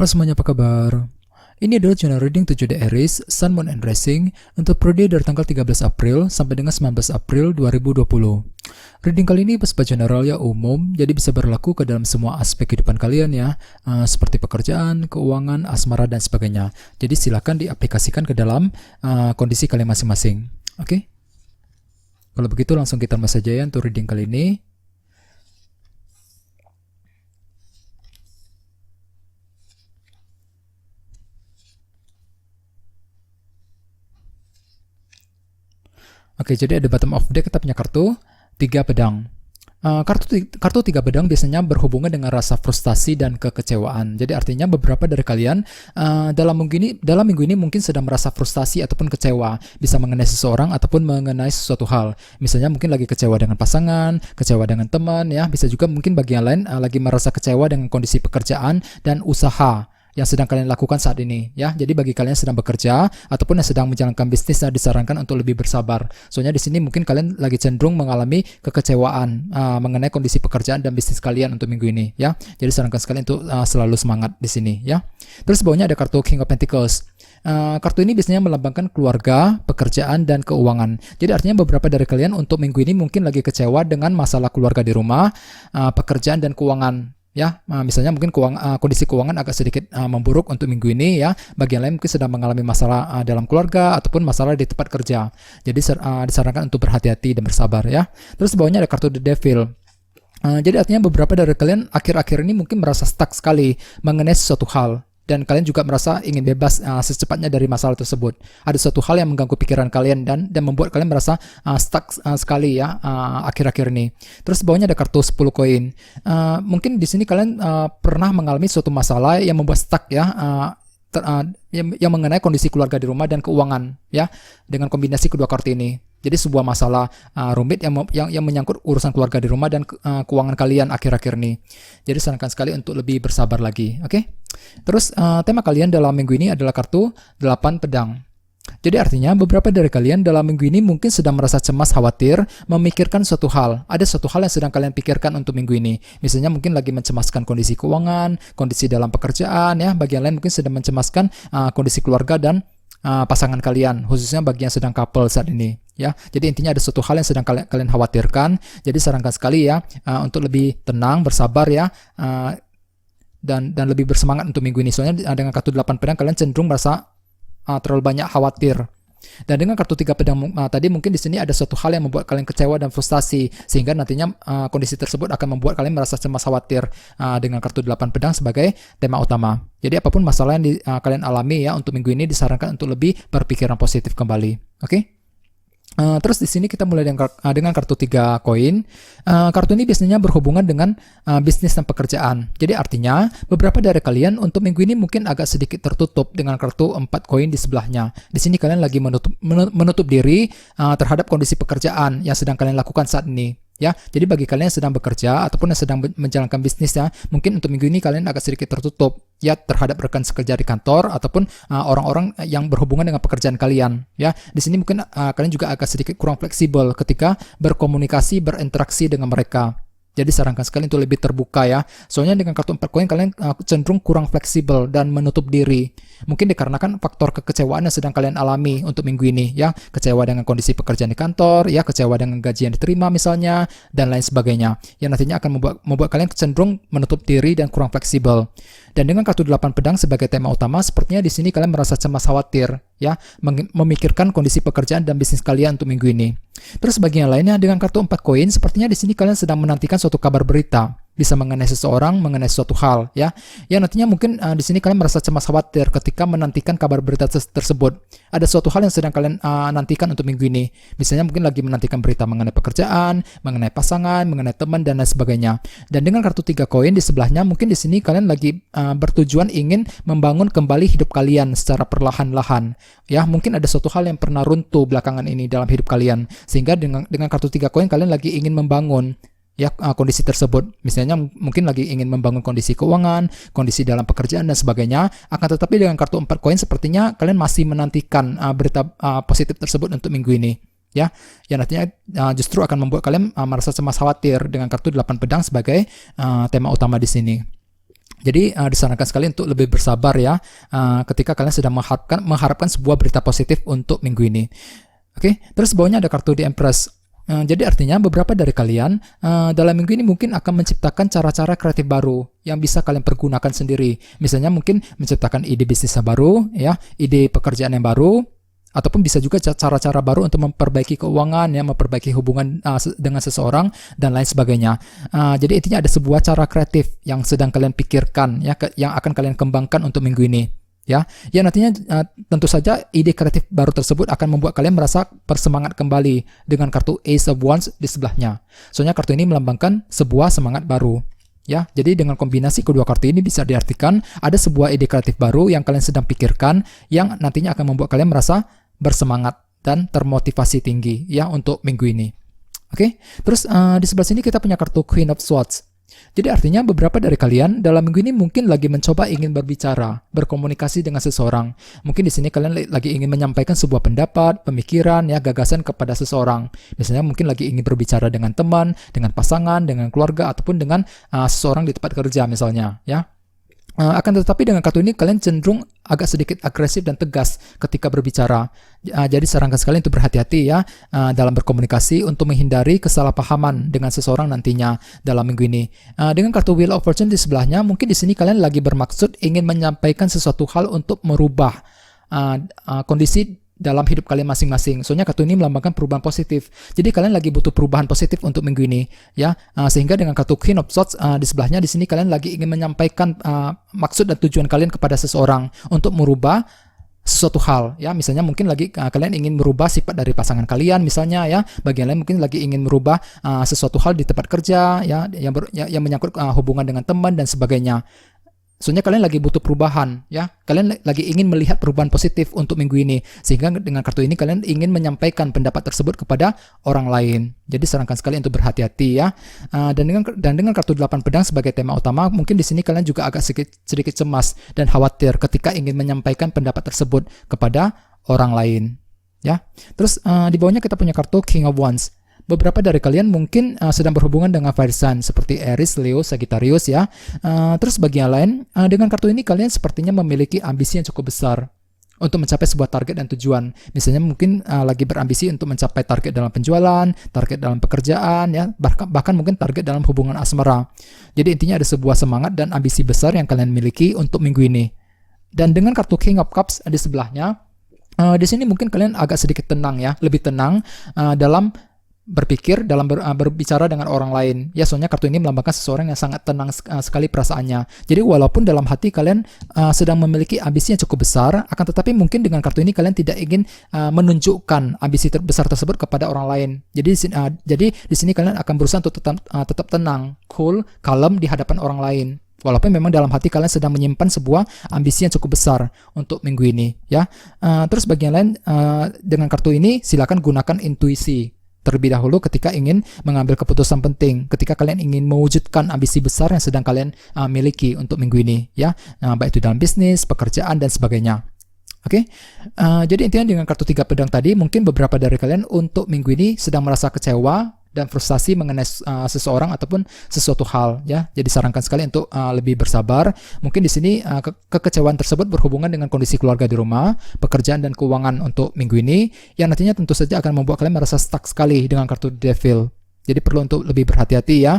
Halo semuanya, apa kabar? Ini adalah channel reading 7D Aries, Sun, Moon, and Rising untuk periode dari tanggal 13 April sampai dengan 19 April 2020. Reading kali ini bersifat general ya, umum, jadi bisa berlaku ke dalam semua aspek kehidupan kalian ya, seperti pekerjaan, keuangan, asmara, dan sebagainya. Jadi silakan diaplikasikan ke dalam kondisi kalian masing-masing. Oke? Kalau begitu langsung kita mulai saja ya untuk reading kali ini. Oke, jadi ada bottom of deck kita punya kartu 3 pedang. Kartu 3 pedang biasanya berhubungan dengan rasa frustasi dan kekecewaan. Jadi artinya beberapa dari kalian dalam minggu ini mungkin sedang merasa frustasi ataupun kecewa, bisa mengenai seseorang ataupun mengenai sesuatu hal. Misalnya mungkin lagi kecewa dengan pasangan, kecewa dengan teman ya, bisa juga mungkin bagi yang lain lagi merasa kecewa dengan kondisi pekerjaan dan usaha yang sedang kalian lakukan saat ini ya. Jadi bagi kalian yang sedang bekerja ataupun yang sedang menjalankan bisnis, disarankan untuk lebih bersabar. Soalnya di sini mungkin kalian lagi cenderung mengalami kekecewaan mengenai kondisi pekerjaan dan bisnis kalian untuk minggu ini ya. Jadi sarankan sekali untuk selalu semangat di sini ya. Terus bawahnya ada kartu King of Pentacles. Kartu ini biasanya melambangkan keluarga, pekerjaan, dan keuangan. Jadi artinya beberapa dari kalian untuk minggu ini mungkin lagi kecewa dengan masalah keluarga di rumah, pekerjaan, dan keuangan. Ya, misalnya mungkin kondisi keuangan agak sedikit memburuk untuk minggu ini ya. Bagi yang lain mungkin sedang mengalami masalah dalam keluarga ataupun masalah di tempat kerja. Jadi disarankan untuk berhati-hati dan bersabar ya. Terus bawahnya ada kartu The Devil. Jadi artinya beberapa dari kalian akhir-akhir ini mungkin merasa stuck sekali mengenai sesuatu hal. Dan kalian juga merasa ingin bebas secepatnya dari masalah tersebut. Ada suatu hal yang mengganggu pikiran kalian dan membuat kalian merasa stuck sekali ya akhir-akhir ini. Terus bawahnya ada kartu 10 koin. Mungkin di sini kalian pernah mengalami suatu masalah yang membuat stuck ya. Yang mengenai kondisi keluarga di rumah dan keuangan ya, dengan kombinasi kedua kartu ini. Jadi sebuah masalah rumit yang menyangkut urusan keluarga di rumah dan keuangan kalian akhir-akhir ini. Jadi sarankan sekali untuk lebih bersabar lagi, oke? Terus tema kalian dalam minggu ini adalah kartu 8 pedang. Jadi artinya beberapa dari kalian dalam minggu ini mungkin sedang merasa cemas, khawatir, memikirkan suatu hal. Ada suatu hal yang sedang kalian pikirkan untuk minggu ini. Misalnya mungkin lagi mencemaskan kondisi keuangan, kondisi dalam pekerjaan ya. Bagi yang lain mungkin sedang mencemaskan kondisi keluarga dan pasangan kalian, khususnya bagi yang sedang couple saat ini ya. Jadi intinya ada suatu hal yang sedang kalian khawatirkan. Jadi sarankan sekali ya untuk lebih tenang, bersabar ya. Dan lebih bersemangat untuk minggu ini. Soalnya dengan kartu 8 pedang kalian cenderung merasa terlalu banyak khawatir. Dan dengan kartu 3 pedang tadi mungkin di sini ada suatu hal yang membuat kalian kecewa dan frustasi, sehingga nantinya kondisi tersebut akan membuat kalian merasa cemas, khawatir dengan kartu 8 pedang sebagai tema utama. Jadi apapun masalah yang kalian alami ya untuk minggu ini disarankan untuk lebih berpikiran positif kembali. Oke? Terus di sini kita mulai dengan kartu 3 koin. Kartu ini biasanya berhubungan dengan bisnis dan pekerjaan. Jadi artinya beberapa dari kalian untuk minggu ini mungkin agak sedikit tertutup dengan kartu 4 koin di sebelahnya. Di sini kalian lagi menutup diri terhadap kondisi pekerjaan yang sedang kalian lakukan saat ini. Ya, jadi bagi kalian yang sedang bekerja ataupun yang sedang menjalankan bisnis ya, mungkin untuk minggu ini kalian agak sedikit tertutup ya terhadap rekan sekerja di kantor ataupun orang-orang yang berhubungan dengan pekerjaan kalian ya. Di sini mungkin kalian juga agak sedikit kurang fleksibel ketika berkomunikasi, berinteraksi dengan mereka. Jadi sarankan sekali untuk lebih terbuka ya. Soalnya dengan kartu 4 koin kalian cenderung kurang fleksibel dan menutup diri. Mungkin dikarenakan faktor kekecewaan yang sedang kalian alami untuk minggu ini ya. Kecewa dengan kondisi pekerjaan di kantor, ya, kecewa dengan gaji yang diterima misalnya, dan lain sebagainya. Yang nantinya akan membuat kalian cenderung menutup diri dan kurang fleksibel. Dan dengan kartu 8 pedang sebagai tema utama, sepertinya di sini kalian merasa cemas, khawatir ya, memikirkan kondisi pekerjaan dan bisnis kalian untuk minggu ini. Terus bagi yang lainnya dengan kartu 4 koin, sepertinya di sini kalian sedang menantikan suatu kabar berita, bisa mengenai seseorang, mengenai suatu hal ya. Ya nantinya mungkin di sini kalian merasa cemas, khawatir ketika menantikan kabar berita tersebut. Ada suatu hal yang sedang kalian nantikan untuk minggu ini. Misalnya mungkin lagi menantikan berita mengenai pekerjaan, mengenai pasangan, mengenai teman, dan lain sebagainya. Dan dengan kartu 3 koin di sebelahnya, mungkin di sini kalian lagi bertujuan ingin membangun kembali hidup kalian secara perlahan-lahan. Ya, mungkin ada suatu hal yang pernah runtuh belakangan ini dalam hidup kalian, sehingga dengan kartu 3 koin kalian lagi ingin membangun ya kondisi tersebut. Misalnya mungkin lagi ingin membangun kondisi keuangan, kondisi dalam pekerjaan dan sebagainya. Akan tetapi dengan kartu 4 koin sepertinya kalian masih menantikan berita positif tersebut untuk minggu ini. Ya, yang nantinya justru akan membuat kalian merasa cemas, khawatir dengan kartu 8 pedang sebagai tema utama di sini. Jadi disarankan sekali untuk lebih bersabar ya ketika kalian sedang mengharapkan sebuah berita positif untuk minggu ini. Oke, terus bawahnya ada kartu The Empress. Jadi artinya beberapa dari kalian dalam minggu ini mungkin akan menciptakan cara-cara kreatif baru yang bisa kalian pergunakan sendiri. Misalnya mungkin menciptakan ide bisnis yang baru, ya, ide pekerjaan yang baru, ataupun bisa juga cara-cara baru untuk memperbaiki keuangan, ya, memperbaiki hubungan dengan seseorang dan lain sebagainya. Jadi intinya ada sebuah cara kreatif yang sedang kalian pikirkan, ya, yang akan kalian kembangkan untuk minggu ini. Ya nantinya tentu saja ide kreatif baru tersebut akan membuat kalian merasa bersemangat kembali dengan kartu Ace of Wands di sebelahnya. Soalnya kartu ini melambangkan sebuah semangat baru. Ya, jadi dengan kombinasi kedua kartu ini bisa diartikan ada sebuah ide kreatif baru yang kalian sedang pikirkan yang nantinya akan membuat kalian merasa bersemangat dan termotivasi tinggi ya untuk minggu ini. Oke, terus di sebelah sini kita punya kartu Queen of Swords. Jadi artinya beberapa dari kalian dalam minggu ini mungkin lagi mencoba ingin berbicara, berkomunikasi dengan seseorang. Mungkin di sini kalian lagi ingin menyampaikan sebuah pendapat, pemikiran, ya, gagasan kepada seseorang. Misalnya mungkin lagi ingin berbicara dengan teman, dengan pasangan, dengan keluarga, ataupun dengan seseorang di tempat kerja misalnya, ya. Akan tetapi dengan kartu ini kalian cenderung agak sedikit agresif dan tegas ketika berbicara. Jadi sarankan sekali untuk berhati-hati ya dalam berkomunikasi untuk menghindari kesalahpahaman dengan seseorang nantinya dalam minggu ini. Dengan kartu Wheel of Fortune di sebelahnya, mungkin di sini kalian lagi bermaksud ingin menyampaikan sesuatu hal untuk merubah kondisi dalam hidup kalian masing-masing. Soalnya kartu ini melambangkan perubahan positif. Jadi kalian lagi butuh perubahan positif untuk minggu ini, ya. Sehingga dengan kartu Queen of Swords di sebelahnya di sini kalian lagi ingin menyampaikan maksud dan tujuan kalian kepada seseorang untuk merubah sesuatu hal, ya. Misalnya mungkin lagi kalian ingin merubah sifat dari pasangan kalian, misalnya, ya. Bagian lain mungkin lagi ingin merubah sesuatu hal di tempat kerja, ya, yang menyangkut hubungan dengan teman dan sebagainya. Soalnya kalian lagi butuh perubahan, ya. Kalian lagi ingin melihat perubahan positif untuk minggu ini. Sehingga dengan kartu ini kalian ingin menyampaikan pendapat tersebut kepada orang lain. Jadi sarankan sekali untuk berhati-hati, ya. Dan dengan kartu 8 pedang sebagai tema utama, mungkin di sini kalian juga agak sedikit cemas dan khawatir ketika ingin menyampaikan pendapat tersebut kepada orang lain, ya. Terus di bawahnya kita punya kartu King of Wands. Beberapa dari kalian mungkin sedang berhubungan dengan fire sign seperti Aries, Leo, Sagittarius, ya. Terus bagi yang lain, dengan kartu ini kalian sepertinya memiliki ambisi yang cukup besar untuk mencapai sebuah target dan tujuan. Misalnya mungkin lagi berambisi untuk mencapai target dalam penjualan, target dalam pekerjaan, ya, bahkan mungkin target dalam hubungan asmara. Jadi intinya ada sebuah semangat dan ambisi besar yang kalian miliki untuk minggu ini. Dan dengan kartu King of Cups di sebelahnya, di sini mungkin kalian agak sedikit tenang, ya, lebih tenang dalam berpikir, dalam berbicara dengan orang lain. Ya, soalnya kartu ini melambangkan seseorang yang sangat tenang sekali perasaannya. Jadi walaupun dalam hati kalian sedang memiliki ambisi yang cukup besar, akan tetapi mungkin dengan kartu ini kalian tidak ingin menunjukkan ambisi besar tersebut kepada orang lain. Jadi di sini kalian akan berusaha untuk tetap tenang, cool, kalem di hadapan orang lain. Walaupun memang dalam hati kalian sedang menyimpan sebuah ambisi yang cukup besar untuk minggu ini, ya. Terus bagian lain dengan kartu ini silakan gunakan intuisi terlebih dahulu ketika ingin mengambil keputusan penting, ketika kalian ingin mewujudkan ambisi besar yang sedang kalian miliki untuk minggu ini, ya, baik itu dalam bisnis, pekerjaan, dan sebagainya. Oke, jadi intinya dengan kartu 3 pedang tadi, mungkin beberapa dari kalian untuk minggu ini sedang merasa kecewa dan frustasi mengenai seseorang ataupun sesuatu hal, ya. Jadi sarankan sekali untuk lebih bersabar. Mungkin di sini kekecewaan tersebut berhubungan dengan kondisi keluarga di rumah, pekerjaan dan keuangan untuk minggu ini, yang nantinya tentu saja akan membuat kalian merasa stuck sekali dengan kartu Devil. Jadi perlu untuk lebih berhati-hati, ya.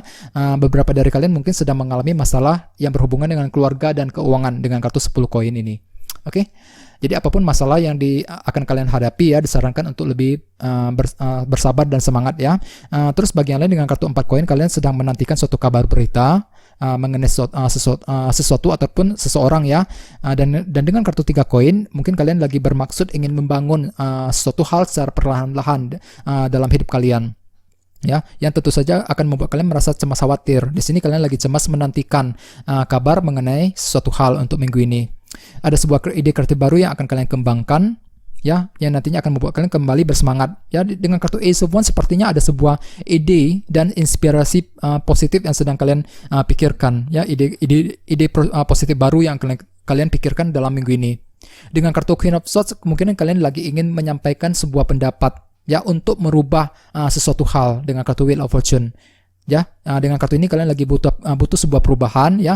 Beberapa dari kalian mungkin sedang mengalami masalah yang berhubungan dengan keluarga dan keuangan dengan kartu 10 koin ini. Oke. Jadi apapun masalah yang akan kalian hadapi, ya, disarankan untuk lebih bersabar dan semangat, ya. Terus bagi yang lain dengan kartu 4 koin, kalian sedang menantikan suatu kabar berita mengenai sesuatu ataupun seseorang, ya. Dan dengan kartu 3 koin, mungkin kalian lagi bermaksud ingin membangun suatu hal secara perlahan-lahan dalam hidup kalian, ya, yang tentu saja akan membuat kalian merasa cemas khawatir. Di sini kalian lagi cemas menantikan kabar mengenai suatu hal untuk minggu ini. Ada sebuah ide kreatif baru yang akan kalian kembangkan, ya, yang nantinya akan membuat kalian kembali bersemangat. Ya, dengan kartu Ace of Wands sepertinya ada sebuah ide dan inspirasi positif yang sedang kalian pikirkan, ya, ide positif baru yang kalian pikirkan dalam minggu ini. Dengan kartu Queen of Swords, kemungkinan kalian lagi ingin menyampaikan sebuah pendapat, ya, untuk merubah sesuatu hal dengan kartu Wheel of Fortune. Ya, dengan kartu ini kalian lagi butuh sebuah perubahan ya,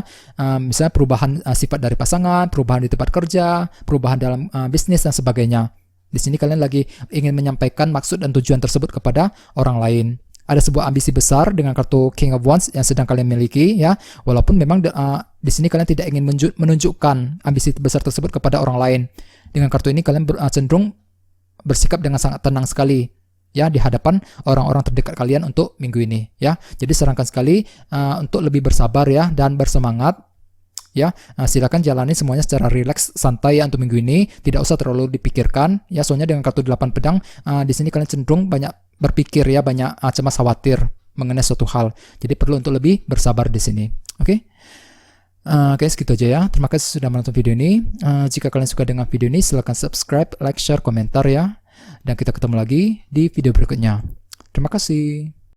misalnya perubahan sifat dari pasangan, perubahan di tempat kerja, perubahan dalam bisnis dan sebagainya. Di sini kalian lagi ingin menyampaikan maksud dan tujuan tersebut kepada orang lain. Ada sebuah ambisi besar dengan kartu King of Wands yang sedang kalian miliki ya, walaupun memang di sini kalian tidak ingin menunjukkan ambisi besar tersebut kepada orang lain. Dengan kartu ini kalian cenderung bersikap dengan sangat tenang sekali ya di hadapan orang-orang terdekat kalian untuk minggu ini ya. Jadi sarankan sekali untuk lebih bersabar ya dan bersemangat ya. Silakan jalani semuanya secara rileks, santai ya untuk minggu ini, tidak usah terlalu dipikirkan ya. Soalnya dengan kartu 8 pedang di sini kalian cenderung banyak berpikir ya, banyak cemas khawatir mengenai suatu hal. Jadi perlu untuk lebih bersabar di sini. Oke. Oke, segitu aja ya. Terima kasih sudah menonton video ini. Jika kalian suka dengan video ini, silakan subscribe, like, share, komentar ya. Dan kita ketemu lagi di video berikutnya. Terima kasih.